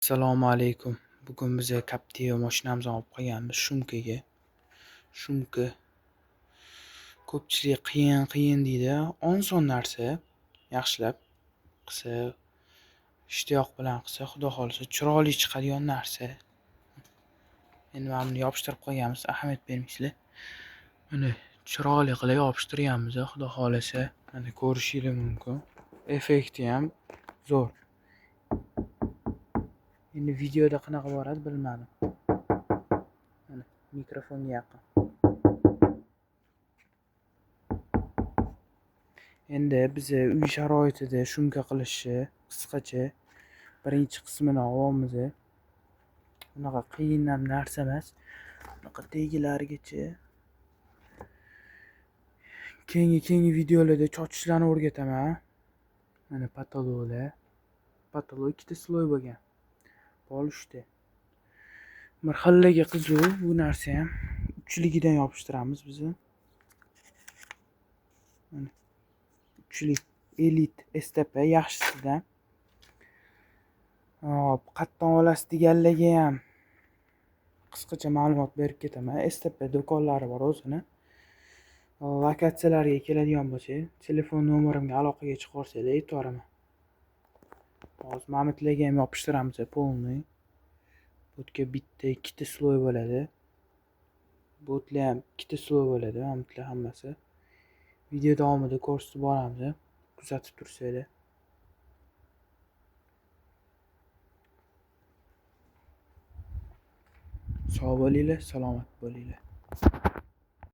Assalomu alaykum. Bugun biz Captiva mashinamizni olib qolganmiz shumkaga. Shumka ko'pchilik qiyin deydi. Oson narsa. Yaxshilab qilsa, ishtiyoq bilan qilsa, xudo xolisa chiroyli chiqadigan narsa. Endi mana buni yopishtirib qo'yganmiz. Ahamiyat bermaysizlar. Mana chiroyli qilib yopishtirganmiz, xudo xolisa. Mana ko'rishingiz mumkin. Effekti ham zo'r. Endi videoda qanaqa boradi bilmadim. Mana mikrofonga yaqin. Endi biz uy sharoitida shumka qilishni qisqacha birinchi qismini olyapmiz. Unaqa qiyin ham narsa emas. Unaqa tegilarigacha keyingi videolarda chochishlarni o'rgataman. Mana patolog ikkita sloy bo'lgan. Polishda. Marhalaga qiziq bu narsa ham. Uchligidan yopishtiramiz biz. Mana uchlik Elite STP yaxshisidan. Hop, qatdan olasiz deganlarga ham qisqacha ma'lumot berib ketaman. STP do'konlari bor o'zini. Lokatsiyalarga keladigan bo'lsangiz, telefon nomerimga aloqaga chiqarsangiz aytvoraman. Hozir mamutlarga ham yopishtiramiz polniy. Bo'tga bitta, ikkita sloy bo'ladi. Bo'tlar ham ikkita sloy bo'ladi, mamutlar hammasi. Video davomida ko'rsatib boramiz. Kuzatib tursanglar. Sog' bo'linglar, salomat bo'linglar.